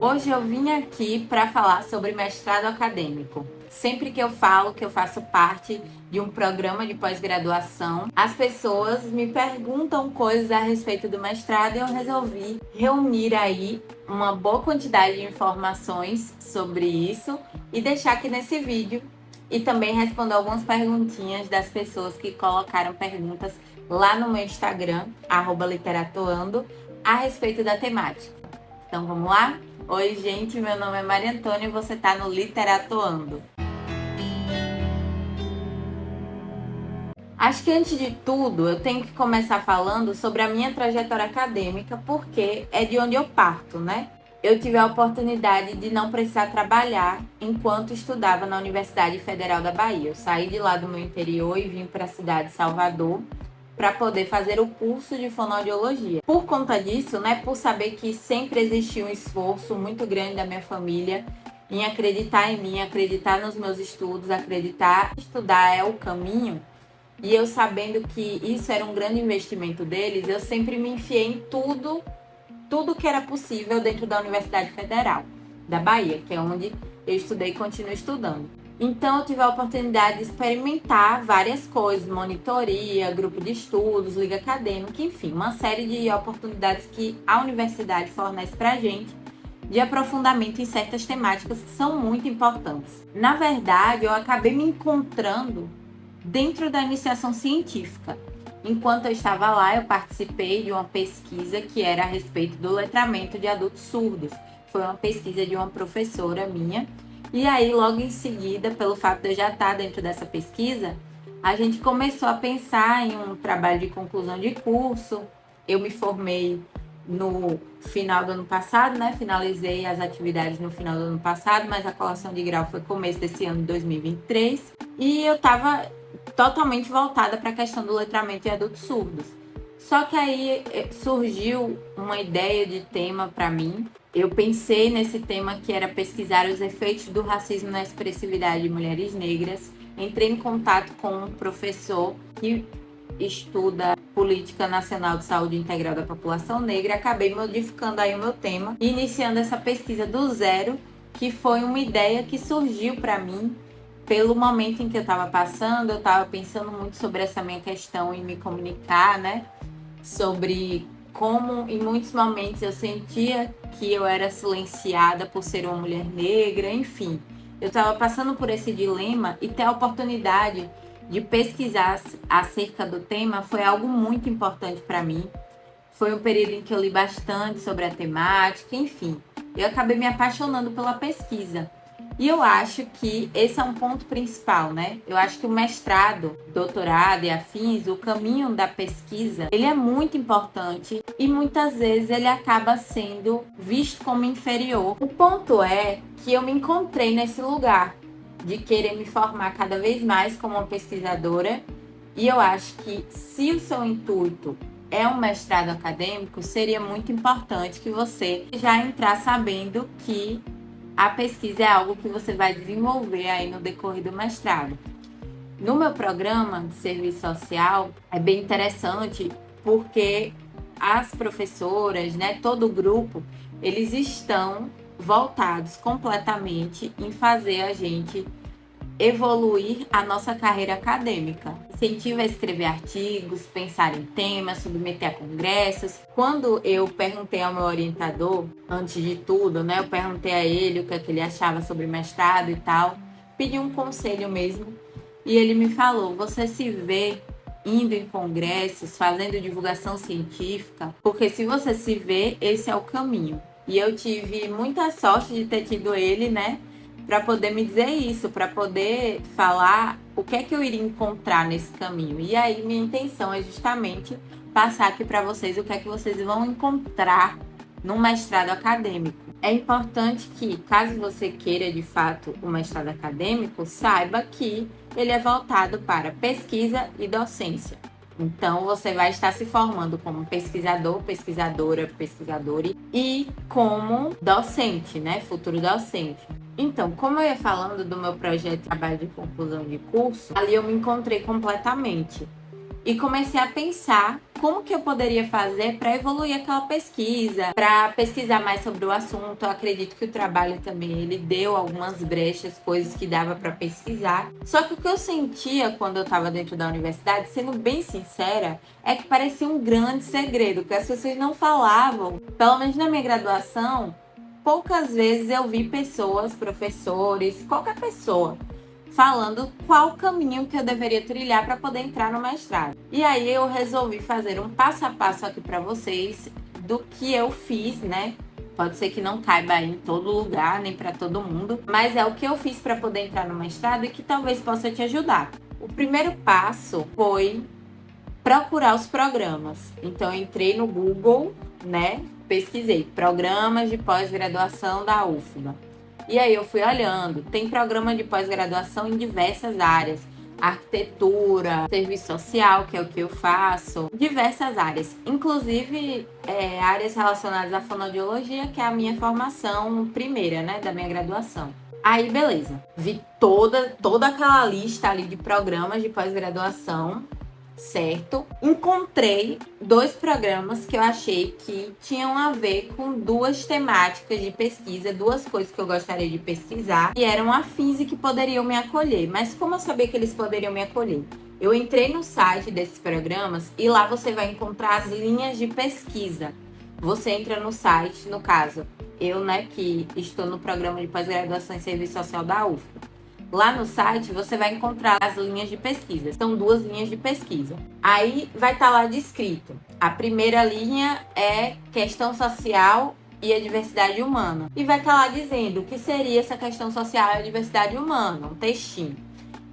Hoje eu vim aqui para falar sobre mestrado acadêmico. Sempre que eu falo que eu faço parte de um programa de pós-graduação, as pessoas me perguntam coisas a respeito do mestrado e eu resolvi reunir aí uma boa quantidade de informações sobre isso e deixar aqui nesse vídeo e também responder algumas perguntinhas das pessoas que colocaram perguntas lá no meu Instagram, @literatoando, a respeito da temática. Então vamos lá? Oi, gente, meu nome é Maria Antônia e você está no Literatoando. Acho que antes de tudo eu tenho que começar falando sobre a minha trajetória acadêmica, porque é de onde eu parto, né? Eu tive a oportunidade de não precisar trabalhar enquanto estudava na Universidade Federal da Bahia. Eu saí de lá do meu interior e vim para a cidade de Salvador para poder fazer o curso de fonoaudiologia. Por conta disso, né, por saber que sempre existiu um esforço muito grande da minha família em acreditar em mim, acreditar nos meus estudos, acreditar que estudar é o caminho, e eu sabendo que isso era um grande investimento deles, eu sempre me enfiei em tudo que era possível dentro da Universidade Federal da Bahia, que é onde eu estudei e continuo estudando. Então, eu tive a oportunidade de experimentar várias coisas, monitoria, grupo de estudos, liga acadêmica, enfim, uma série de oportunidades que a universidade fornece para a gente de aprofundamento em certas temáticas que são muito importantes. Na verdade, eu acabei me encontrando dentro da iniciação científica. Enquanto eu estava lá, eu participei de uma pesquisa que era a respeito do letramento de adultos surdos. Foi uma pesquisa de uma professora minha. E aí, logo em seguida, pelo fato de eu já estar dentro dessa pesquisa, a gente começou a pensar em um trabalho de conclusão de curso. Eu me formei no final do ano passado, né? Finalizei as atividades no final do ano passado, mas a colação de grau foi começo desse ano de 2023. E eu estava totalmente voltada para a questão do letramento de adultos surdos. Só que aí surgiu uma ideia de tema para mim. Eu pensei nesse tema que era pesquisar os efeitos do racismo na expressividade de mulheres negras. Entrei em contato com um professor que estuda Política Nacional de Saúde Integral da População Negra. Acabei modificando aí o meu tema e iniciando essa pesquisa do zero, que foi uma ideia que surgiu para mim pelo momento em que eu estava passando. Eu estava pensando muito sobre essa minha questão em me comunicar, né? Sobre como em muitos momentos eu sentia que eu era silenciada por ser uma mulher negra, enfim. Eu estava passando por esse dilema e ter a oportunidade de pesquisar acerca do tema foi algo muito importante para mim. Foi um período em que eu li bastante sobre a temática, enfim. Eu acabei me apaixonando pela pesquisa. E eu acho que esse é um ponto principal, né? Eu acho que o mestrado, doutorado e afins, o caminho da pesquisa, ele é muito importante e muitas vezes ele acaba sendo visto como inferior. O ponto é que eu me encontrei nesse lugar de querer me formar cada vez mais como uma pesquisadora, e eu acho que se o seu intuito é um mestrado acadêmico, seria muito importante que você já entrar sabendo que a pesquisa é algo que você vai desenvolver aí no decorrer do mestrado. No meu programa de serviço social, é bem interessante porque as professoras, né, todo o grupo, eles estão voltados completamente em fazer a gente evoluir a nossa carreira acadêmica. Incentiva a escrever artigos, pensar em temas, submeter a congressos. Quando eu perguntei ao meu orientador, antes de tudo, né, eu perguntei a ele o que é que ele achava sobre mestrado e tal, pedi um conselho mesmo, e ele me falou: você se vê indo em congressos, fazendo divulgação científica? Porque se você se vê, esse é o caminho. E eu tive muita sorte de ter tido ele, né, para poder me dizer isso, para poder falar o que é que eu iria encontrar nesse caminho. E aí minha intenção é justamente passar aqui para vocês o que é que vocês vão encontrar no mestrado acadêmico. É importante que, caso você queira de fato o mestrado acadêmico, saiba que ele é voltado para pesquisa e docência. Então, você vai estar se formando como pesquisador, pesquisadora, pesquisadora e como docente, né? Futuro docente. Então, como eu ia falando do meu projeto de trabalho de conclusão de curso, ali eu me encontrei completamente. E comecei a pensar como que eu poderia fazer para evoluir aquela pesquisa, para pesquisar mais sobre o assunto. Eu acredito que o trabalho também, ele deu algumas brechas, coisas que dava para pesquisar. Só que o que eu sentia quando eu estava dentro da universidade, sendo bem sincera, é que parecia um grande segredo, que as pessoas não falavam. Pelo menos na minha graduação, poucas vezes eu vi pessoas, professores, qualquer pessoa, falando qual caminho que eu deveria trilhar para poder entrar no mestrado. E aí eu resolvi fazer um passo a passo aqui para vocês do que eu fiz, né? Pode ser que não caiba aí em todo lugar, nem para todo mundo, mas é o que eu fiz para poder entrar no mestrado e que talvez possa te ajudar. O primeiro passo foi procurar os programas. Então eu entrei no Google, né? Pesquisei programas de pós-graduação da UFBA. E aí eu fui olhando, tem programa de pós-graduação em diversas áreas. Arquitetura, serviço social, que é o que eu faço, diversas áreas. Inclusive, áreas relacionadas à fonoaudiologia, que é a minha formação primeira, né, da minha graduação. Aí, beleza. Vi toda aquela lista ali de programas de pós-graduação, certo? Encontrei 2 programas que eu achei que tinham a ver com 2 temáticas de pesquisa, 2 coisas que eu gostaria de pesquisar e eram afins e que poderiam me acolher. Mas como eu sabia que eles poderiam me acolher? Eu entrei no site desses programas e lá você vai encontrar as linhas de pesquisa. Você entra no site, no caso, eu, né, que estou no programa de pós-graduação em serviço social da UFBA. Lá no site você vai encontrar as linhas de pesquisa. São 2 linhas de pesquisa. Aí vai estar lá descrito. A primeira linha é questão social e a diversidade humana. E vai estar lá dizendo o que seria essa questão social e a diversidade humana, um textinho.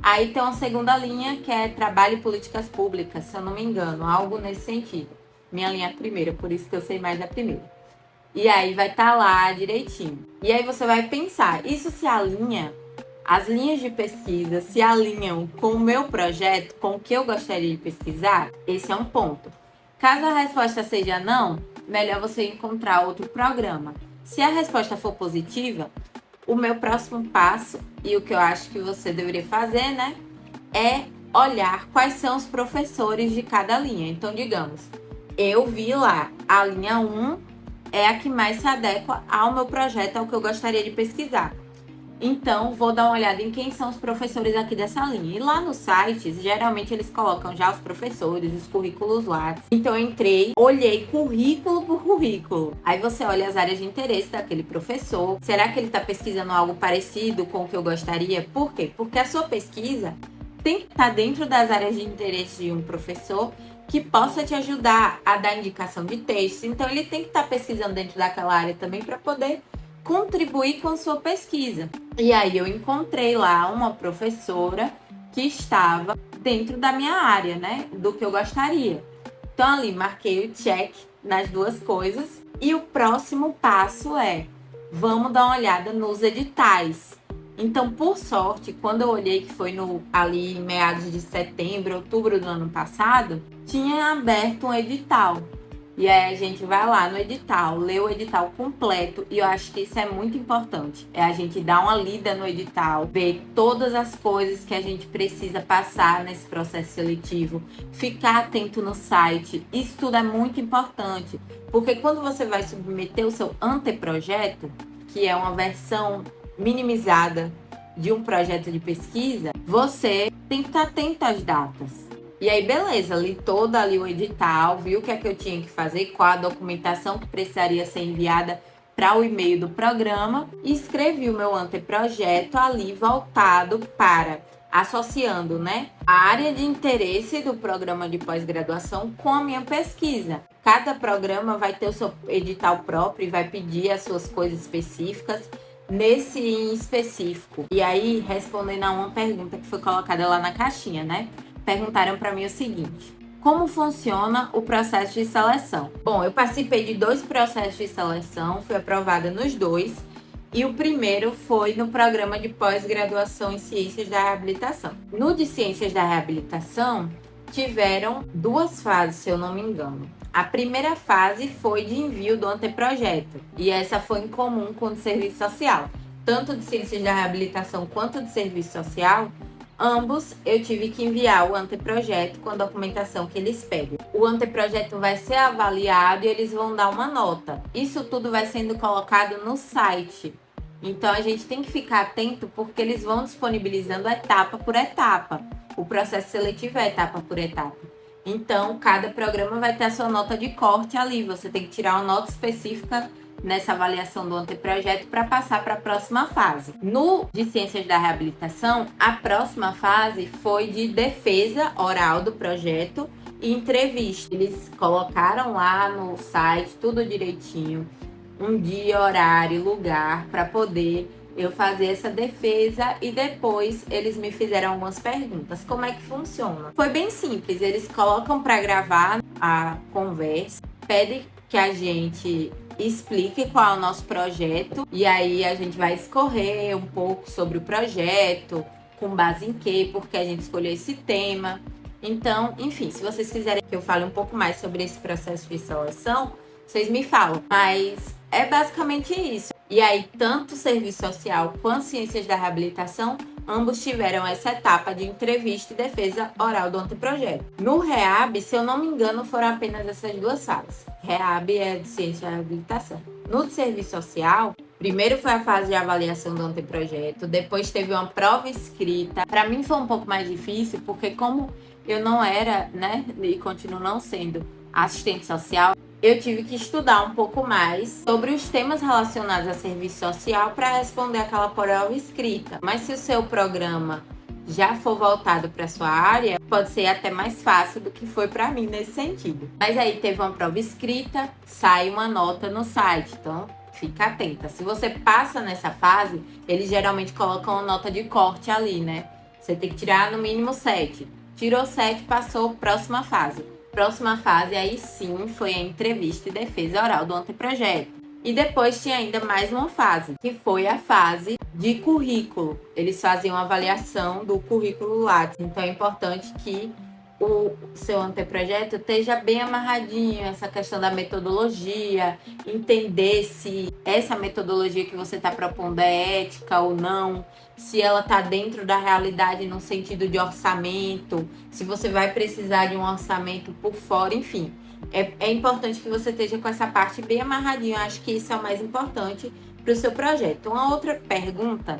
Aí tem uma segunda linha que é trabalho e políticas públicas, se eu não me engano, algo nesse sentido. Minha linha é a primeira, por isso que eu sei mais da primeira. E aí vai estar lá direitinho. E aí você vai pensar, isso se alinha... As linhas de pesquisa se alinham com o meu projeto, com o que eu gostaria de pesquisar? Esse é um ponto. Caso a resposta seja não, melhor você encontrar outro programa. Se a resposta for positiva, o meu próximo passo, e o que eu acho que você deveria fazer, né, é olhar quais são os professores de cada linha. Então, digamos, eu vi lá a linha 1 é a que mais se adequa ao meu projeto, ao que eu gostaria de pesquisar. Então, vou dar uma olhada em quem são os professores aqui dessa linha. E lá nos sites, geralmente eles colocam já os professores, os currículos lá. Então, eu entrei, olhei currículo por currículo. Aí você olha as áreas de interesse daquele professor. Será que ele está pesquisando algo parecido com o que eu gostaria? Por quê? Porque a sua pesquisa tem que estar dentro das áreas de interesse de um professor que possa te ajudar a dar indicação de textos. Então, ele tem que estar pesquisando dentro daquela área também para poder contribuir com a sua pesquisa. E aí eu encontrei lá uma professora que estava dentro da minha área, né? Do que eu gostaria. Então ali marquei o check nas 2 coisas. E o próximo passo é, vamos dar uma olhada nos editais. Então, por sorte, quando eu olhei que foi ali em meados de setembro, outubro do ano passado, tinha aberto um edital. E aí a gente vai lá no edital, lê o edital completo, e eu acho que isso é muito importante. É a gente dar uma lida no edital, ver todas as coisas que a gente precisa passar nesse processo seletivo, ficar atento no site. Isso tudo é muito importante, porque quando você vai submeter o seu anteprojeto, que é uma versão minimizada de um projeto de pesquisa, você tem que estar atento às datas. E aí, beleza, li todo ali o edital, vi o que é que eu tinha que fazer, qual a documentação que precisaria ser enviada para o e-mail do programa e escrevi o meu anteprojeto ali voltado para, associando, né, a área de interesse do programa de pós-graduação com a minha pesquisa. Cada programa vai ter o seu edital próprio e vai pedir as suas coisas específicas nesse em específico. E aí, respondendo a uma pergunta que foi colocada lá na caixinha, né? Perguntaram para mim o seguinte: como funciona o processo de seleção? Bom, eu participei de 2 processos de seleção, fui aprovada nos 2, e o primeiro foi no programa de pós-graduação em Ciências da Reabilitação. No de Ciências da Reabilitação, tiveram 2 fases, se eu não me engano. A primeira fase foi de envio do anteprojeto, e essa foi em comum com o de serviço social. Tanto de Ciências da Reabilitação quanto de serviço social Ambos eu tive que enviar o anteprojeto com a documentação que eles pedem. O anteprojeto vai ser avaliado e eles vão dar uma nota. Isso tudo vai sendo colocado no site. Então a gente tem que ficar atento porque eles vão disponibilizando etapa por etapa. O processo seletivo é etapa por etapa. Então cada programa vai ter a sua nota de corte ali. Você tem que tirar uma nota específica nessa avaliação do anteprojeto para passar para a próxima fase. No de Ciências da Reabilitação, a próxima fase foi de defesa oral do projeto e entrevista. Eles colocaram lá no site tudo direitinho, um dia, horário, lugar para poder eu fazer essa defesa e depois eles me fizeram algumas perguntas. Como é que funciona? Foi bem simples, eles colocam para gravar a conversa, pedem que a gente explique qual é o nosso projeto e aí a gente vai escorrer um pouco sobre o projeto, com base em quê, porque a gente escolheu esse tema. Então, enfim, se vocês quiserem que eu fale um pouco mais sobre esse processo de seleção, vocês me falam. Mas é basicamente isso. E aí, tanto o serviço social quanto ciências da reabilitação, ambos tiveram essa etapa de entrevista e defesa oral do anteprojeto. No REAB, se eu não me engano, foram apenas essas duas fases. REAB é de ciência da reabilitação. No de serviço social, primeiro foi a fase de avaliação do anteprojeto, depois teve uma prova escrita. Para mim foi um pouco mais difícil, porque como eu não era, né, e continuo não sendo assistente social, eu tive que estudar um pouco mais sobre os temas relacionados a serviço social para responder aquela prova escrita. Mas se o seu programa já for voltado para sua área, pode ser até mais fácil do que foi para mim nesse sentido. Mas aí teve uma prova escrita, sai uma nota no site, então fica atenta. Se você passa nessa fase, eles geralmente colocam uma nota de corte ali, né? Você tem que tirar no mínimo 7. Tirou 7, passou, próxima fase. Próxima fase, aí sim, foi a entrevista e defesa oral do anteprojeto. E depois tinha ainda mais uma fase, que foi a fase de currículo. Eles faziam uma avaliação do currículo Lattes. Então é importante que o seu anteprojeto esteja bem amarradinho, essa questão da metodologia, entender se essa metodologia que você está propondo é ética ou não, se ela está dentro da realidade no sentido de orçamento, se você vai precisar de um orçamento por fora, enfim. É importante que você esteja com essa parte bem amarradinha. Eu acho que isso é o mais importante para o seu projeto. Uma outra pergunta,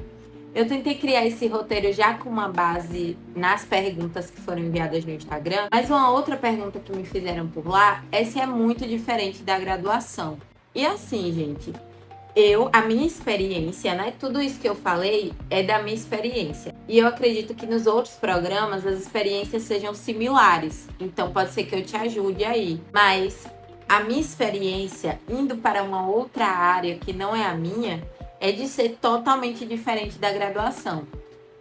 eu tentei criar esse roteiro já com uma base nas perguntas que foram enviadas no Instagram, mas uma outra pergunta que me fizeram por lá é se é muito diferente da graduação. E assim, gente, a minha experiência, né? Tudo isso que eu falei é da minha experiência. E eu acredito que nos outros programas as experiências sejam similares. Então pode ser que eu te ajude aí. Mas a minha experiência indo para uma outra área que não é a minha é de ser totalmente diferente da graduação.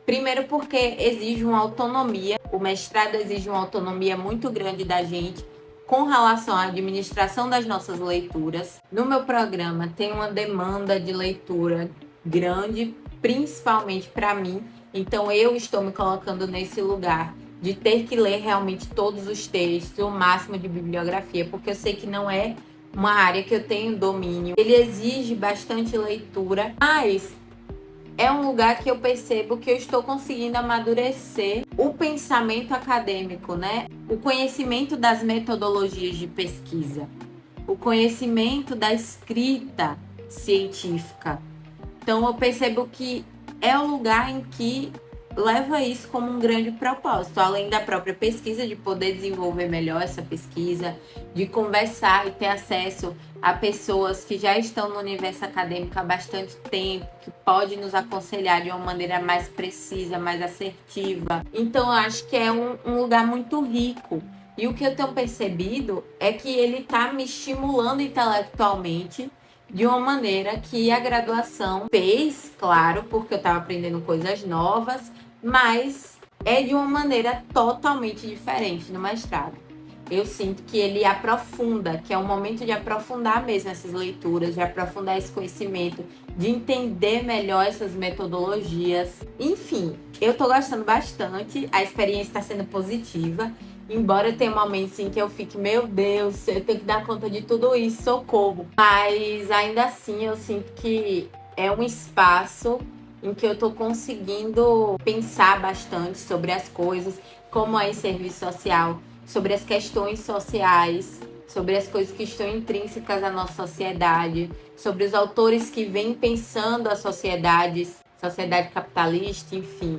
Primeiro porque exige uma autonomia. O mestrado exige uma autonomia muito grande da gente com relação à administração das nossas leituras. No meu programa tem uma demanda de leitura grande, principalmente para mim. Então eu estou me colocando nesse lugar de ter que ler realmente todos os textos, o máximo de bibliografia, porque eu sei que não é uma área que eu tenho domínio. Ele exige bastante leitura, mas é um lugar que eu percebo que eu estou conseguindo amadurecer o pensamento acadêmico, né? O conhecimento das metodologias de pesquisa, o conhecimento da escrita científica. Então eu percebo que é o lugar em que leva isso como um grande propósito, além da própria pesquisa, de poder desenvolver melhor essa pesquisa, de conversar e ter acesso a pessoas que já estão no universo acadêmico há bastante tempo, que podem nos aconselhar de uma maneira mais precisa, mais assertiva. Então, eu acho que é um lugar muito rico. E o que eu tenho percebido é que ele está me estimulando intelectualmente de uma maneira que a graduação fez, claro, porque eu estava aprendendo coisas novas, mas é de uma maneira totalmente diferente no mestrado. Eu sinto que ele aprofunda, que é um momento de aprofundar mesmo essas leituras, de aprofundar esse conhecimento, de entender melhor essas metodologias. Enfim, eu tô gostando bastante, a experiência está sendo positiva, embora tenha momentos em que eu fique, meu Deus, eu tenho que dar conta de tudo isso, socorro. Mas ainda assim eu sinto que é um espaço em que eu estou conseguindo pensar bastante sobre as coisas, como é serviço social, sobre as questões sociais, sobre as coisas que estão intrínsecas à nossa sociedade, sobre os autores que vêm pensando a sociedade capitalista, enfim,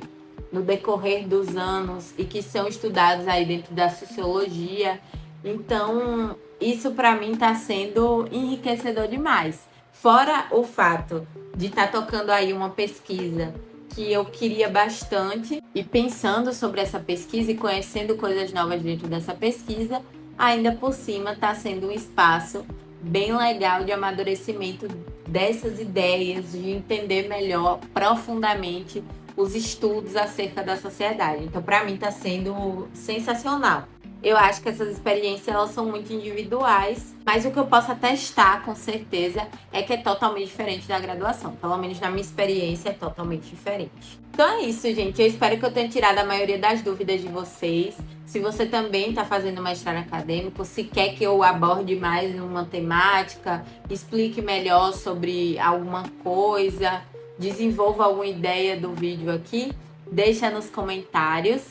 no decorrer dos anos e que são estudados aí dentro da sociologia. Então, isso para mim está sendo enriquecedor demais. Fora o fato de estar tocando aí uma pesquisa que eu queria bastante e pensando sobre essa pesquisa e conhecendo coisas novas dentro dessa pesquisa, ainda por cima está sendo um espaço bem legal de amadurecimento dessas ideias, de entender melhor, profundamente, os estudos acerca da sociedade. Então, para mim, está sendo sensacional. Eu acho que essas experiências elas são muito individuais, mas o que eu posso atestar com certeza é que é totalmente diferente da graduação. Pelo menos na minha experiência é totalmente diferente. Então é isso, gente. Eu espero que eu tenha tirado a maioria das dúvidas de vocês. Se você também está fazendo mestrado acadêmico, se quer que eu aborde mais uma temática, explique melhor sobre alguma coisa, desenvolva alguma ideia do vídeo aqui, deixa nos comentários.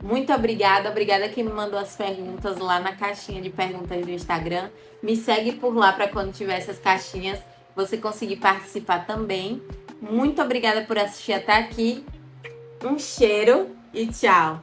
Muito obrigada quem me mandou as perguntas lá na caixinha de perguntas do Instagram. Me segue por lá para quando tiver essas caixinhas você conseguir participar também. Muito obrigada por assistir até aqui. Um cheiro e tchau!